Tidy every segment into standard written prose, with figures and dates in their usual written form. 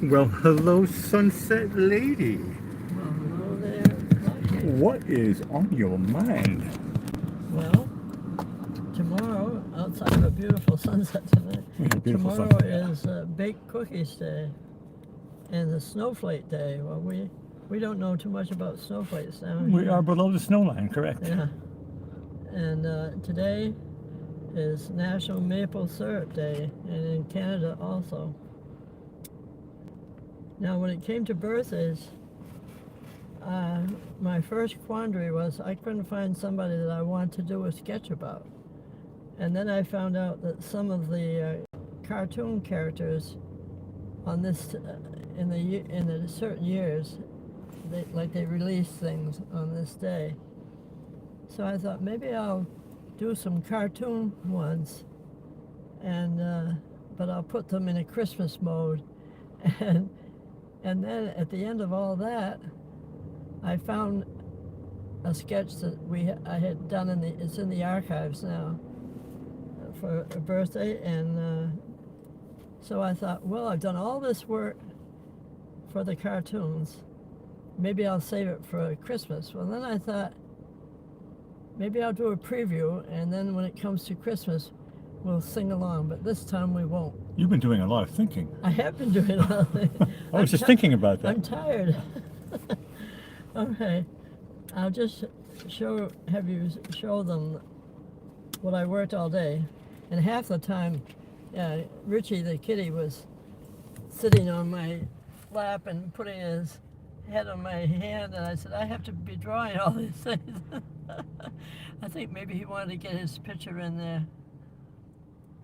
Well, hello, Sunset Lady. Well, hello there. What is on your mind? Well, tomorrow, outside of a beautiful sunset tonight, Beautiful tomorrow sunset, yeah. is Baked Cookies Day and the Snowflake Day. Well, we don't know too much about snowflakes now. We are below the snow line, correct? Yeah. And today is National Maple Syrup Day, and in Canada also. Now, when it came to birthdays, my first quandary was I couldn't find somebody that I wanted to do a sketch about. And then I found out that some of the cartoon characters on this, in the certain years, they release things on this day. So I thought maybe I'll do some cartoon ones, and but I'll put them in a Christmas mode, and then at the end of all that, I found a sketch that I had done it's in the archives now for a birthday, and so I thought, well, I've done all this work for the cartoons, maybe I'll save it for Christmas. Well, then I thought maybe I'll do a preview, and then when it comes to Christmas, we'll sing along, but this time we won't. You've been doing a lot of thinking. I have been doing a lot of things. I was just thinking about that. I'm tired. Okay, I'll just have you show them what I worked all day, and half the time, Richie the kitty was sitting on my lap and putting his head on my hand, and I said, I have to be drawing all these things. I think maybe he wanted to get his picture in there.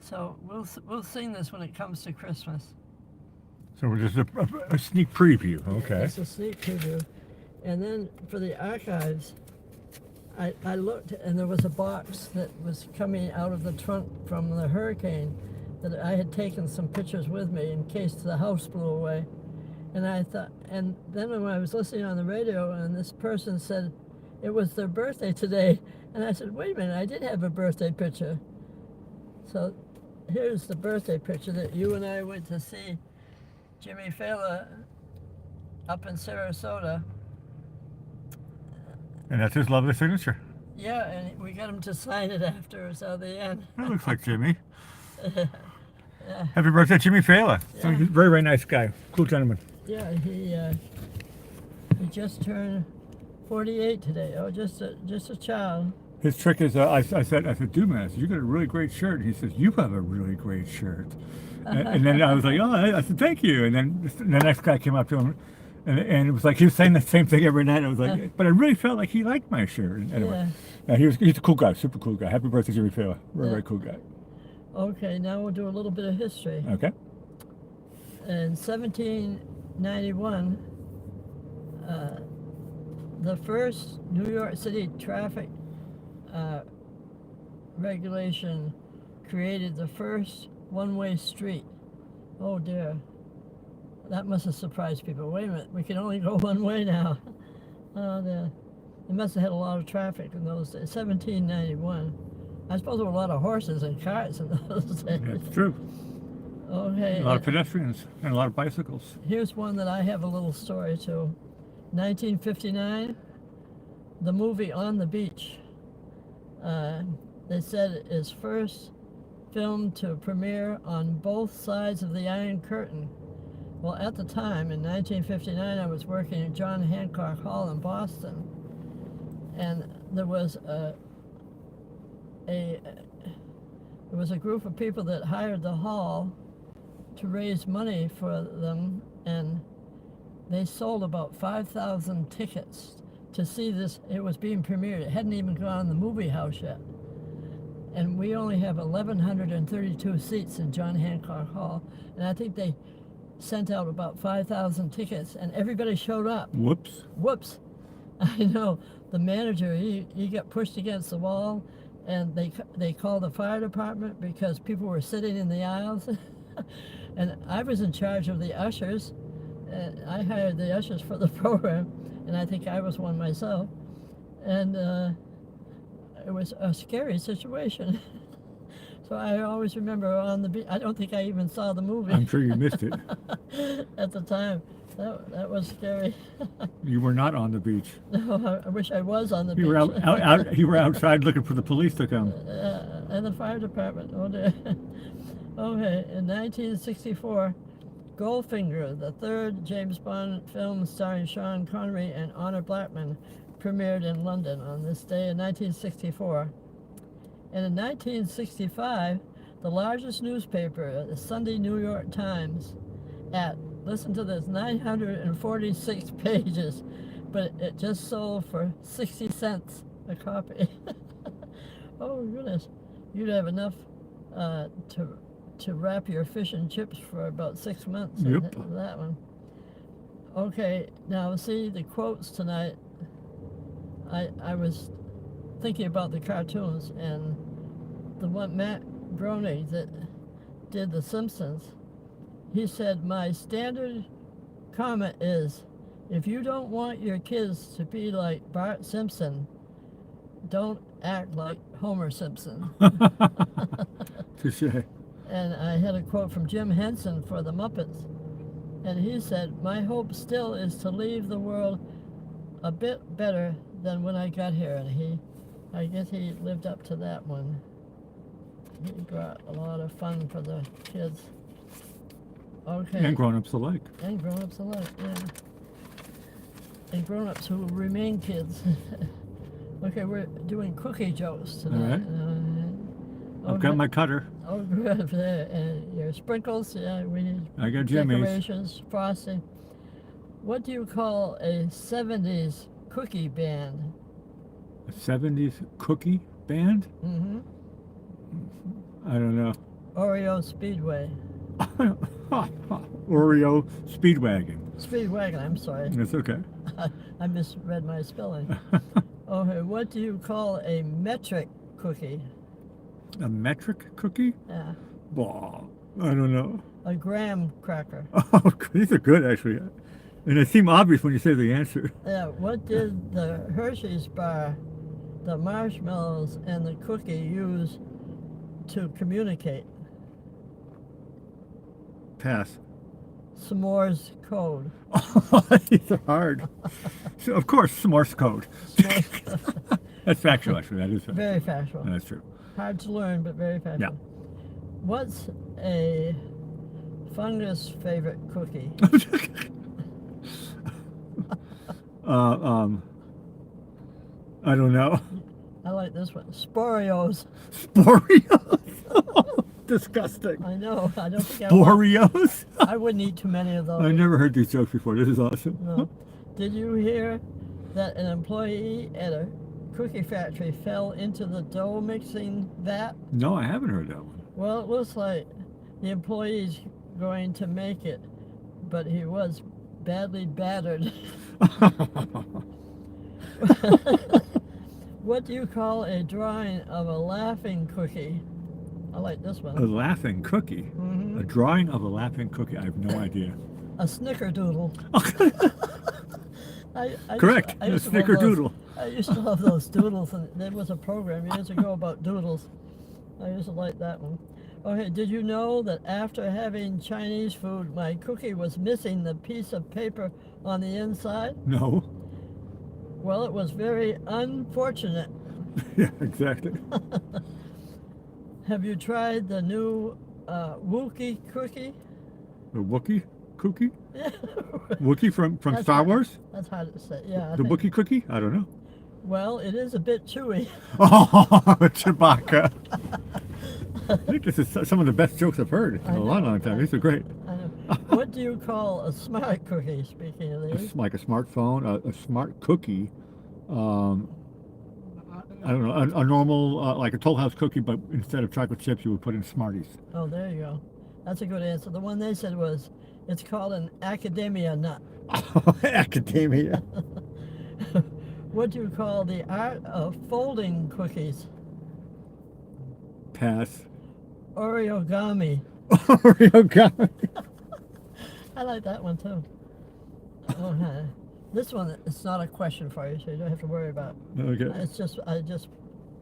So we'll sing this when it comes to Christmas. So we're just a sneak preview, okay. It's a sneak preview. And then for the archives, I looked, and there was a box that was coming out of the trunk from the hurricane that I had taken some pictures with me in case the house blew away. And I thought, and then when I was listening on the radio, and this person said it was their birthday today, and I said, wait a minute, I did have a birthday picture. So here's the birthday picture that you and I went to see Jimmy Fallon up in Sarasota. And that's his lovely signature. Yeah, and we got him to sign it after at the end. That looks like Jimmy. Yeah. Happy birthday, Jimmy Fallon. Yeah. He's a very, very nice guy. Cool gentleman. Yeah, he just turned 48 today. Oh, just a child. His trick is, I said, dude, man, you got a really great shirt. He says, you have a really great shirt. And then I was like, oh, I said, thank you. And then the next guy came up to him, and it was like he was saying the same thing every night. I was like, but I really felt like he liked my shirt. Anyway, Yeah. He's a cool guy, super cool guy. Happy birthday, Jimmy Fallon. Very cool guy. Okay, now we'll do a little bit of history. Okay. In 1791, the first New York City traffic regulation created the first one-way street. Oh dear. That must have surprised people. Wait a minute, we can only go one way now. Oh dear. They must have had a lot of traffic in those days. 1791. I suppose there were a lot of horses and carts in those days. That's true. Okay. A lot of pedestrians and a lot of bicycles. Here's one that I have a little story to. 1959, the movie On the Beach. They said it's first film to premiere on both sides of the Iron Curtain. Well, at the time, in 1959, I was working at John Hancock Hall in Boston, and there was a group of people that hired the hall to raise money for them, and they sold about 5,000 tickets to see this. It was being premiered. It hadn't even gone in the movie house yet. And we only have 1,132 seats in John Hancock Hall, and I think they sent out about 5,000 tickets, and everybody showed up. Whoops. Whoops. I know. The manager, he got pushed against the wall, and they called the fire department because people were sitting in the aisles. And I was in charge of the ushers, and I hired the ushers for the program, and I think I was one myself. And it was a scary situation. So I always remember on the beach. I don't think I even saw the movie I'm sure you missed it. at the time. That was scary. You were not on the beach. No, I wish I was on the You beach. were you were outside looking for the police to come. And the fire department. Oh dear. Okay, in 1964, Goldfinger, the third James Bond film starring Sean Connery and Honor Blackman, premiered in London on this day in 1964. And in 1965, the largest newspaper, the Sunday New York Times, at, listen to this, 946 pages, but it just sold for 60 cents a copy. Oh goodness, you'd have enough to wrap your fish and chips for about 6 months. Yep. That one. Okay, now see the quotes tonight. I was thinking about the cartoons, and the one Matt Groening that did The Simpsons, he said, my standard comment is, if you don't want your kids to be like Bart Simpson, don't act like Homer Simpson. Touche. And I had a quote from Jim Henson for the Muppets, and he said, my hope still is to leave the world a bit better than when I got here. And I guess he lived up to that one. He brought a lot of fun for the kids. Okay. And grown-ups alike. And grown-ups alike, yeah. And grown-ups who remain kids. Okay, we're doing cookie jokes tonight. All right. I've got my cutter. Oh, good. And your sprinkles, yeah, we need I got Jimmy's. decorations, frosting. What do you call a 70s cookie band? A 70s cookie band? Mm-hmm. I don't know. Oreo Speedway. Oreo Speedwagon. Speedwagon, I'm sorry. That's okay. I misread my spelling. Okay, what do you call a metric cookie? A metric cookie? Yeah. Bah, I don't know. A graham cracker. Oh, these are good, actually. And they seem obvious when you say the answer. Yeah, what did the Hershey's bar, the marshmallows, and the cookie use to communicate? Pass. S'mores code. These are hard. So, of course, Morse code. That's factual, actually. That is factual. Very factual. That's true. Hard to learn, but very factual. Yeah. What's a fungus favorite cookie? I don't know. I like this one. Sporios. Sporios? Disgusting. I know. I don't think Sporios? I wouldn't eat too many of those. I never heard these jokes before. This is awesome. No. Did you hear that an employee at a cookie factory fell into the dough mixing vat? No, I haven't heard that one. Well, it looks like the employee's going to make it, but he was badly battered. What do you call a drawing of a laughing cookie? I like this one. A laughing cookie? Mm-hmm. A drawing of a laughing cookie? I have no idea. A snickerdoodle. Correct. I A used to love snickerdoodle. I used to love those doodles, and there was a program years ago about doodles. I used to like that one. Okay, did you know that after having Chinese food, my cookie was missing the piece of paper on the inside? No. Well, it was very unfortunate. Yeah, exactly. Have you tried the new Wookiee cookie? The Wookiee cookie? Yeah. Wookiee from That's Star hard- Wars? That's hard to say. Yeah. I The think- Wookiee cookie? I don't know. Well, it is a bit chewy. Oh, Chewbacca. I think this is some of the best jokes I've heard in a long, long time. These are great. I know. What do you call a smart cookie? Speaking of these. Like a smartphone, a smart cookie. I don't know, a normal, like a Toll House cookie, but instead of chocolate chips, you would put in Smarties. Oh, there you go. That's a good answer. The one they said was, it's called an academia nut. Academia. What do you call the art of folding cookies? Pass. Origami. Origami. I like that one too. This one, it's not a question for you, so you don't have to worry about it. Okay. I just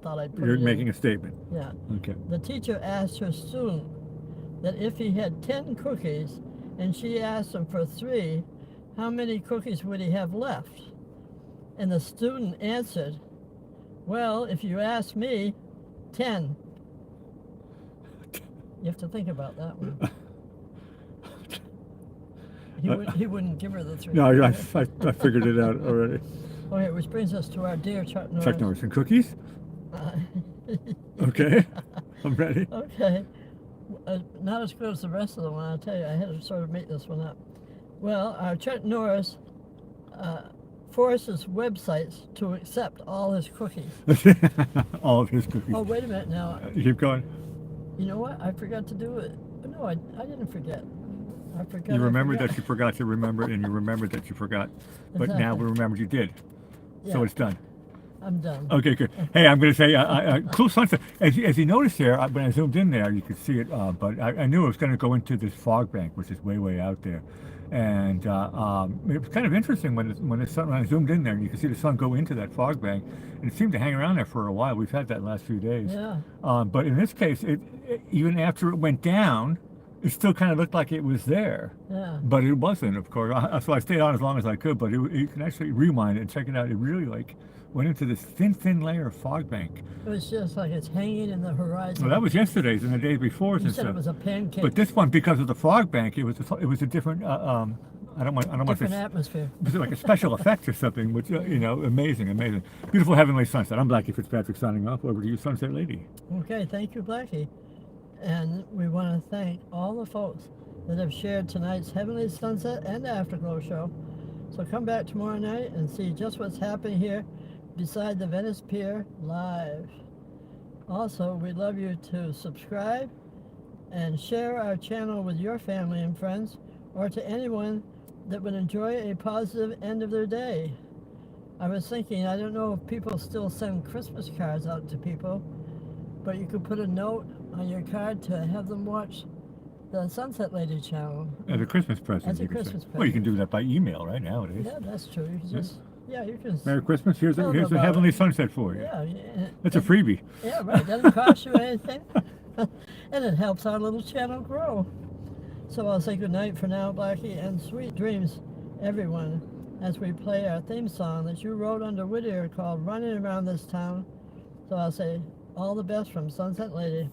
thought I'd put You're it making in. a statement. Yeah. Okay. The teacher asked her student that if he had 10 cookies and she asked him for 3, how many cookies would he have left? And the student answered, well, if you ask me, 10. You have to think about that one. He wouldn't give her the 3. No, I figured it out already. Okay, which brings us to our dear Chuck Norris. Chuck Norris and cookies? Okay. I'm ready. Okay. Not as good as the rest of them, I'll tell you. I had to sort of make this one up. Well, our Chuck Norris forces websites to accept all his cookies. All of his cookies. Oh, wait a minute now. You keep going. You know what? I forgot to do it. No, I didn't forget. I forgot. You remembered that you forgot to remember, and you remembered that you forgot. But now we remembered you did. Yeah, So it's done. I'm done. Okay, good. Hey, I'm going to say, cool sunset. As you noticed there, when I zoomed in there, you could see it, but I knew it was going to go into this fog bank, which is way, way out there. And it was kind of interesting when I zoomed in there, and you could see the sun go into that fog bank, and it seemed to hang around there for a while. We've had that last few days. Yeah. But in this case, it even after it went down, it still kind of looked like it was there. Yeah. But it wasn't, of course. So I stayed on as long as I could, but you can actually rewind it and check it out. It really went into this thin layer of fog bank. It was just like it's hanging in the horizon. Well, that was yesterday's and the day before's You and said stuff. it was a pancake. But this one, because of the fog bank, it was a different. I don't want to different say atmosphere. it was like a special effect or something, which amazing. Beautiful heavenly sunset. I'm Blackie Fitzpatrick signing off. Over to you, Sunset Lady. Okay, thank you, Blackie. And we want to thank all the folks that have shared tonight's Heavenly Sunset and Afterglow show. So come back tomorrow night and see just what's happening here beside the Venice Pier live. Also, we'd love you to subscribe and share our channel with your family and friends, or to anyone that would enjoy a positive end of their day. I was thinking, I don't know if people still send Christmas cards out to people, but you could put a note on your card to have them watch the Sunset Lady channel. As a Christmas present. As a you could say. Christmas Well, you can present. do that by email right nowadays. Yeah, that's true. You can just, you can. Merry Christmas. Here's Tell them a about heavenly it. sunset for you. Yeah, That's a freebie. Yeah, right. Doesn't cost you anything, and it helps our little channel grow. So I'll say good night for now, Blackie, and sweet dreams, everyone, as we play our theme song that you wrote under Whittier called "Running Around This Town." So I'll say all the best from Sunset Lady.